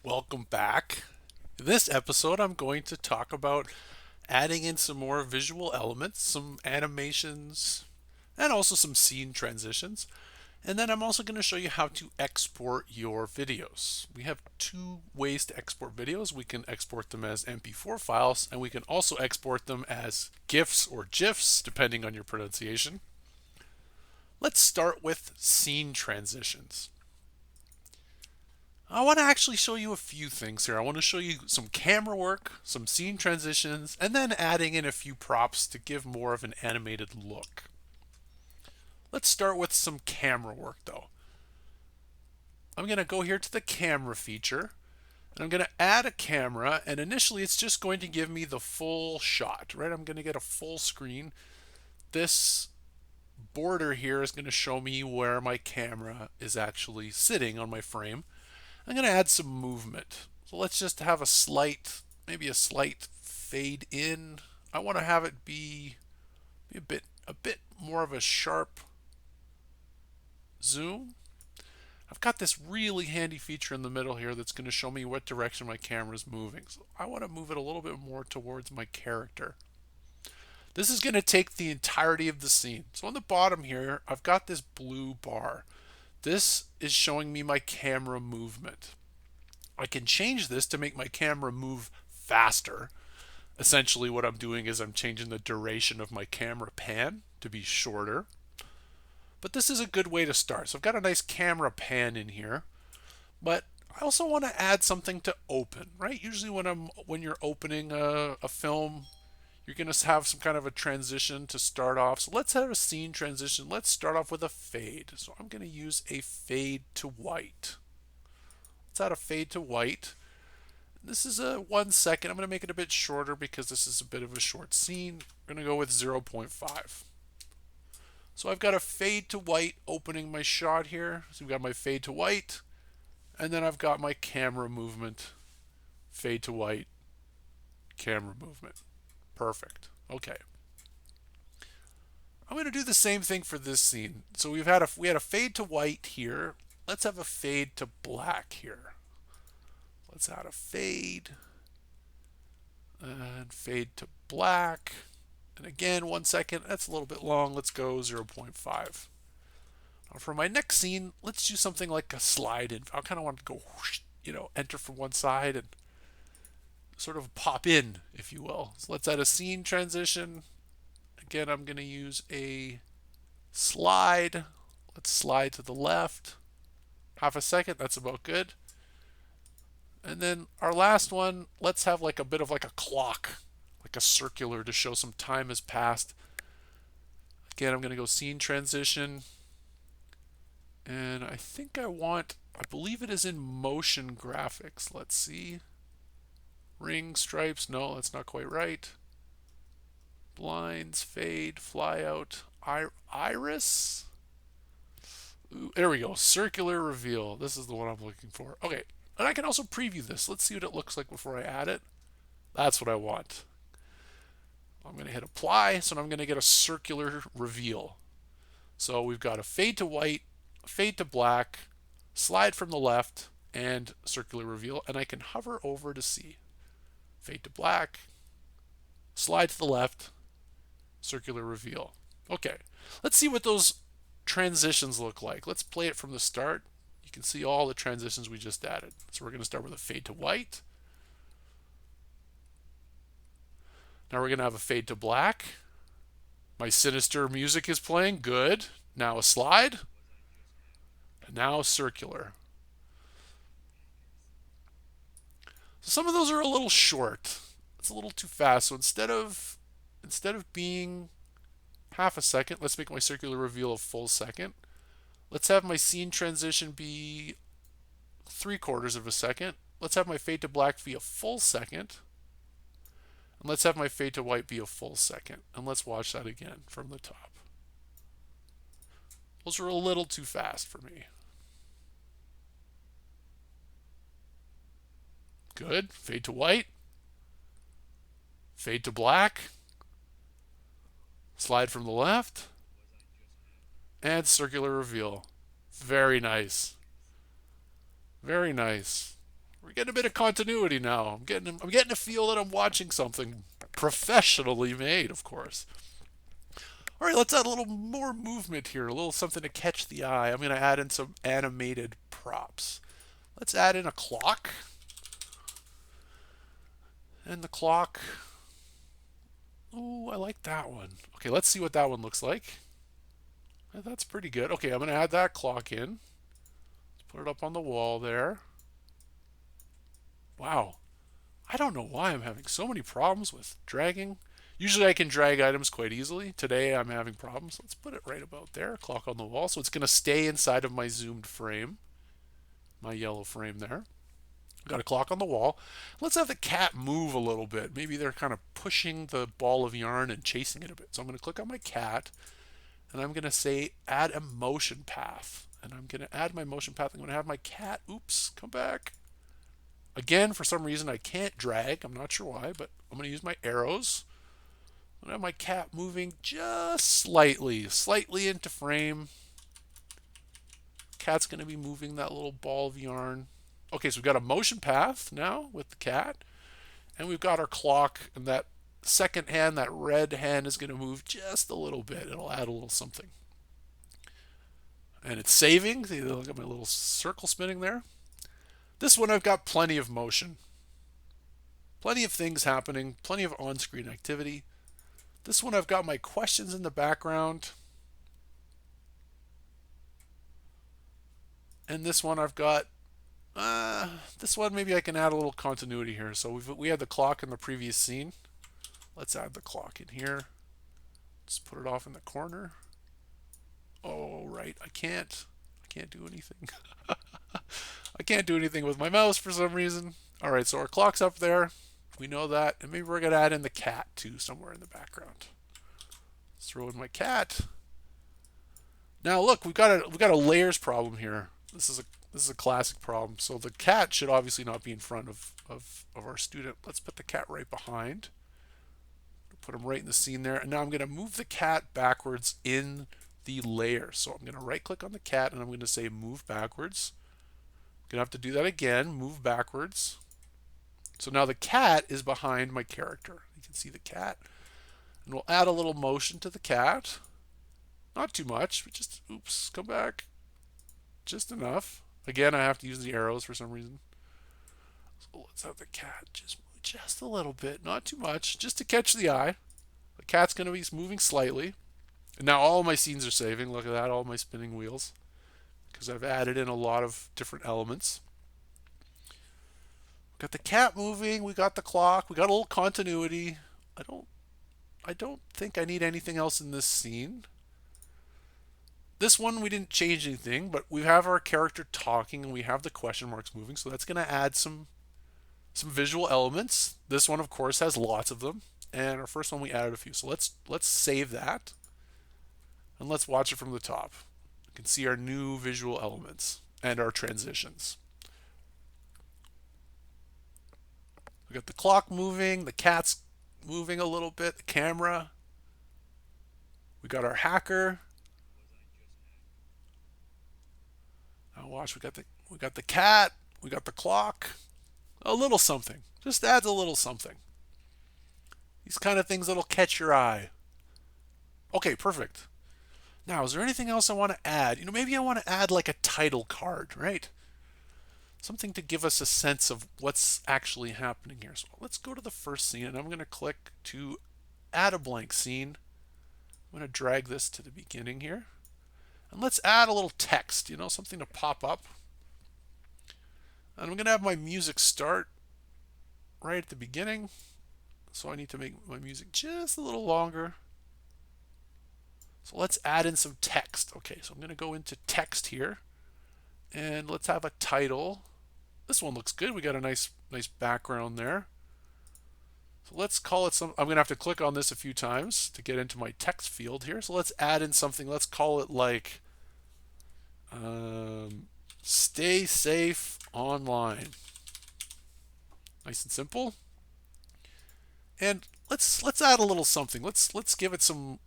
Welcome back. In this episode, I'm going to talk about adding in some more visual elements, some animations, and also some scene transitions. And then I'm also going to show you how to export your videos. We have two ways to export videos. We can export them as MP4 files, and we can also export them as GIFs or GIFs, depending on your pronunciation. Let's start with scene transitions. I want to actually show you a few things here. I want to show you some camera work, some scene transitions, and then adding in a few props to give more of an animated look. Let's start with some camera work though. I'm going to go here to the camera feature, and I'm going to add a camera, and initially it's just going to give me the full shot, right? I'm going to get a full screen. This border here is going to show me where my camera is actually sitting on my frame. I'm going to add some movement. So let's just have maybe a slight fade in. I want to have it be a bit more of a sharp zoom. I've got this really handy feature in the middle here that's going to show me what direction my camera is moving. So I want to move it a little bit more towards my character. This is going to take the entirety of the scene. So on the bottom here, I've got this blue bar. This is showing me my camera movement. I can change this to make my camera move faster. Essentially what I'm doing is I'm changing the duration of my camera pan to be shorter. But this is a good way to start. So I've got a nice camera pan in here, but I also want to add something to open, right? Usually when you're opening a film, you're going to have some kind of a transition to start off. So let's have a scene transition. Let's start off with a fade. So I'm going to use a fade to white. Let's add a fade to white. This is a 1 second. I'm going to make it a bit shorter because this is a bit of a short scene. We're going to go with 0.5. So I've got a fade to white opening my shot here. So we've got my fade to white, and then I've got my camera movement, fade to white, camera movement. Perfect. Okay. I'm going to do the same thing for this scene. So we had a fade to white here. Let's have a fade to black here. Let's add a fade and fade to black. And again, 1 second. That's a little bit long. Let's go 0.5. Now for my next scene, let's do something like a slide in. I kind of want to go, enter from one side and sort of pop in, if you will. So let's add a scene transition. Again, I'm going to use a slide. Let's slide to the left. Half a second. That's about good. And then our last one, let's have like a bit of like a clock, like a circular to show some time has passed. Again, I'm going to go scene transition. And I believe it is in motion graphics. Let's see. Ring, stripes, no, that's not quite right. Blinds, fade, fly out, iris. Ooh, there we go. Circular reveal. This is the one I'm looking for. Okay. And I can also preview this. Let's see what it looks like before I add it. That's what I want. I'm going to hit apply, so I'm going to get a circular reveal. So we've got a fade to white, fade to black, slide from the left, and circular reveal. And I can hover over to see. Fade to black, slide to the left, circular reveal. Okay, let's see what those transitions look like. Let's play it from the start. You can see all the transitions we just added. So we're going to start with a fade to white. Now we're going to have a fade to black. My sinister music is playing. Good. Now a slide. And now circular. So some of those are a little short. It's a little too fast. So instead of being half a second, let's make my circular reveal a full second. Let's have my scene transition be 3/4 of a second. Let's have my fade to black be a full second. And let's have my fade to white be a full second. And let's watch that again from the top. Those are a little too fast for me. Good. Fade to white. Fade to black. Slide from the left. And circular reveal. Very nice. Very nice. We're getting a bit of continuity now. I'm getting a feel that I'm watching something professionally made, of course. All right, let's add a little more movement here, a little something to catch the eye. I'm going to add in some animated props. Let's add in a clock. And the clock. Oh, I like that one. Okay, let's see what that one looks like. That's pretty good. Okay, I'm going to add that clock in. Let's put it up on the wall there. Wow. I don't know why I'm having so many problems with dragging. Usually I can drag items quite easily. Today I'm having problems. Let's put it right about there. Clock on the wall. So it's going to stay inside of my zoomed frame. My yellow frame there. Got a clock on the wall. Let's have the cat move a little bit. Maybe they're kind of pushing the ball of yarn and chasing it a bit. So I'm going to click on my cat and I'm going to say add a motion path. And I'm going to add my motion path. I'm going to have my cat, oops, come back. Again, for some reason I can't drag. I'm not sure why, but I'm going to use my arrows. I'm going to have my cat moving just slightly into frame. Cat's going to be moving that little ball of yarn. Okay, so we've got a motion path now with the cat, and we've got our clock, and that second hand, that red hand, is going to move just a little bit. It'll add a little something. And it's saving. See, look at my little circle spinning there. This one I've got plenty of motion. Plenty of things happening, plenty of on-screen activity. This one I've got my questions in the background. And this one I've got this one, maybe I can add a little continuity here. So we had the clock in the previous scene. Let's add the clock in here. Just put it off in the corner. Oh, right. I can't do anything. I can't do anything with my mouse for some reason. All right, so our clock's up there. We know that. And maybe we're going to add in the cat too somewhere in the background. Let's throw in my cat. Now look, we've got a layers problem here. This is a classic problem. So the cat should obviously not be in front of our student. Let's put the cat right behind. Put him right in the scene there. And now I'm going to move the cat backwards in the layer. So I'm going to right click on the cat and I'm going to say move backwards. I'm going to have to do that again, move backwards. So now the cat is behind my character. You can see the cat. And we'll add a little motion to the cat. Not too much, but just, oops, come back. Just enough. Again, I have to use the arrows for some reason. So let's have the cat just move just a little bit, not too much, just to catch the eye. The cat's going to be moving slightly. And now all my scenes are saving. Look at that, all my spinning wheels. Because I've added in a lot of different elements. Got the cat moving, we got the clock, we got a little continuity. I don't think I need anything else in this scene. This one we didn't change anything, but we have our character talking and we have the question marks moving, so that's going to add some visual elements. This one, of course, has lots of them, and our first one we added a few. So let's save that, and let's watch it from the top. You can see our new visual elements and our transitions. We got the clock moving, the cat's moving a little bit, the camera. We got our hacker. Now watch, we got the cat, we got the clock. A little something. Just adds a little something. These kind of things that'll catch your eye. Okay, perfect. Now, is there anything else I want to add? You know, maybe I want to add like a title card, right? Something to give us a sense of what's actually happening here. So let's go to the first scene and I'm going to click to add a blank scene. I'm going to drag this to the beginning here. And let's add a little text, you know, something to pop up. And I'm going to have my music start right at the beginning. So I need to make my music just a little longer. So let's add in some text. Okay, so I'm going to go into text here. And let's have a title. This one looks good. We got a nice background there. So let's call it I'm going to have to click on this a few times to get into my text field here. So let's add in something. Let's call it like stay safe online. Nice and simple. And let's add a little something. Let's give it some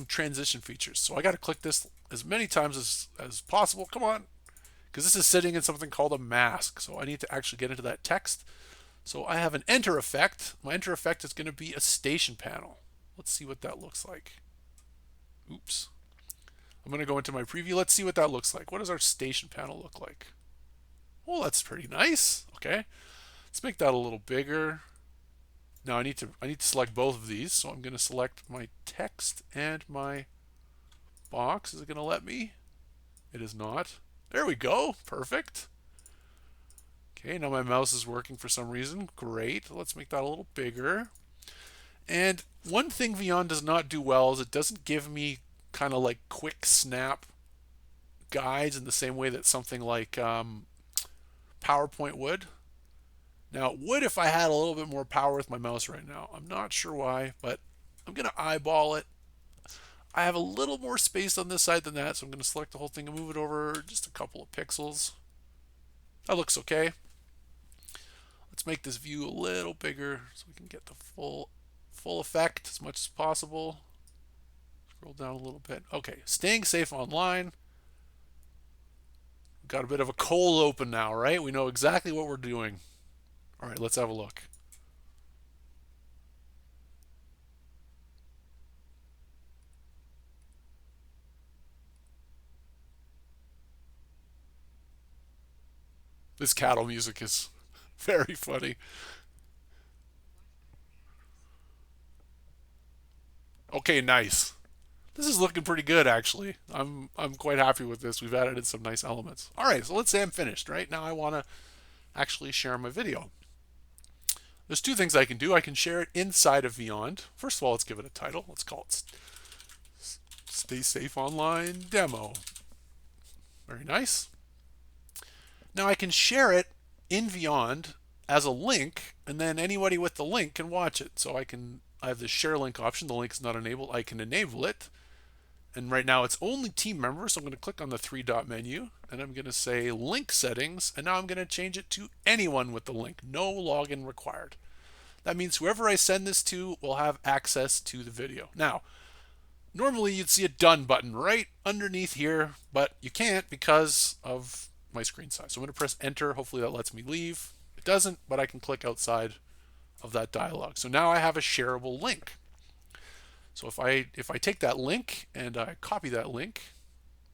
transition features. So I got to click this as many times as possible. Come on. because this is sitting in something called a mask. So I need to actually get into that text. So I have an enter effect. My enter effect is going to be a station panel. Let's see what that looks like. Oops. I'm going to go into my preview. Let's see what that looks like. What does our station panel look like? Well, that's pretty nice. Okay. Let's make that a little bigger. Now I need to select both of these. So I'm going to select my text and my box. Is it going to let me? It is not. There we go. Perfect. Okay, now my mouse is working for some reason. Great. Let's make that a little bigger. And one thing Vyond does not do well is it doesn't give me kind of like quick snap guides in the same way that something like PowerPoint would. Now, it would if I had a little bit more power with my mouse right now. I'm not sure why, but I'm going to eyeball it. I have a little more space on this side than that, so I'm going to select the whole thing and move it over just a couple of pixels. That looks okay. Let's make this view a little bigger so we can get the full effect as much as possible. Scroll down a little bit. Okay, staying safe online. We've got a bit of a cold open now, right? We know exactly what we're doing. All right, let's have a look. This cattle music is very funny. Okay, nice. This is looking pretty good, actually. I'm quite happy with this. We've added in some nice elements. All right, so let's say I'm finished, right? Now I want to actually share my video. There's two things I can do. I can share it inside of Vyond. First of all, let's give it a title. Let's call it Stay Safe Online Demo. Very nice. Now I can share it in Vyond as a link, and then anybody with the link can watch it. So I have the share link option. The link is not enabled. I can enable it. And right now it's only team members. So I'm going to click on the three dot menu and I'm going to say link settings. And now I'm going to change it to anyone with the link. No login required. That means whoever I send this to will have access to the video. Now, normally you'd see a done button right underneath here, but you can't because of my screen size. So I'm going to press enter. Hopefully that lets me leave. It doesn't, but I can click outside of that dialog. So now I have a shareable link. So if I take that link and I copy that link,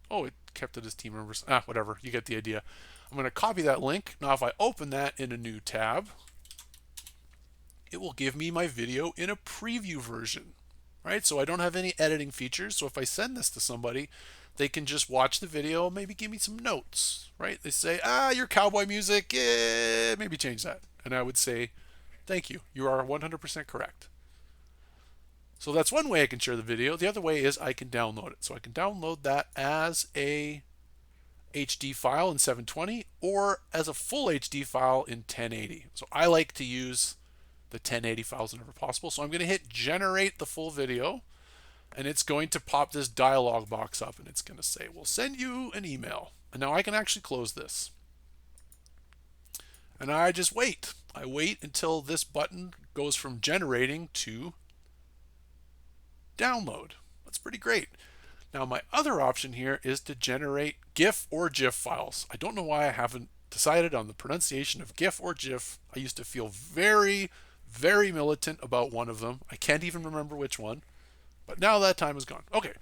oh, it kept it as team members. Whatever, you get the idea. I'm going to copy that link. Now if I open that in a new tab, it will give me my video in a preview version, right? So I don't have any editing features. So if I send this to somebody, they can just watch the video, maybe give me some notes, right? They say, your cowboy music, maybe change that. And I would say, thank you. You are 100% correct. So that's one way I can share the video. The other way is I can download it. So I can download that as a HD file in 720 or as a full HD file in 1080. So I like to use the 1080 files whenever possible. So I'm going to hit generate the full video and it's going to pop this dialog box up and it's going to say, we'll send you an email. And now I can actually close this. And I just wait. I wait until this button goes from generating to download. That's pretty great. Now my other option here is to generate GIF or GIF files. I don't know why I haven't decided on the pronunciation of GIF or GIF. I used to feel very, very militant about one of them. I can't even remember which one, but now that time is gone. Okay,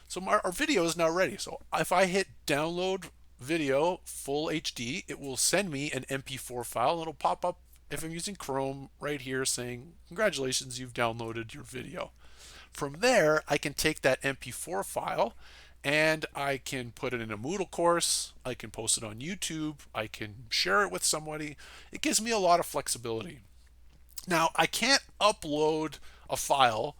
so our video is now ready. So if I hit download video full HD, it will send me an MP4 file and it'll pop up if I'm using Chrome right here saying, congratulations, you've downloaded your video. From there, I can take that MP4 file and I can put it in a Moodle course. I can post it on YouTube. I can share it with somebody. It gives me a lot of flexibility. Now, I can't upload a file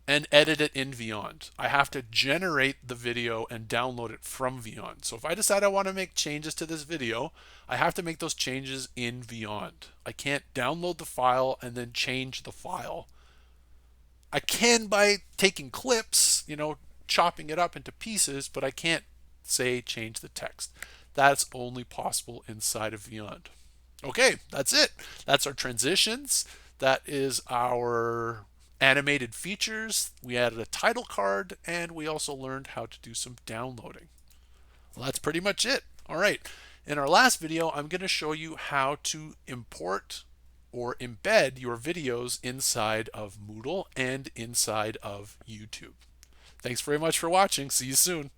and edit it in Vyond. I have to generate the video and download it from Vyond. So if I decide I want to make changes to this video, I have to make those changes in Vyond. I can't download the file and then change the file. I can by taking clips, chopping it up into pieces, but I can't say change the text. That's only possible inside of Vyond. Okay, that's it. That's our transitions. That is our animated features. We added a title card and we also learned how to do some downloading. Well, that's pretty much it. All right. In our last video, I'm going to show you how to import or embed your videos inside of Moodle and inside of YouTube. Thanks very much for watching. See you soon.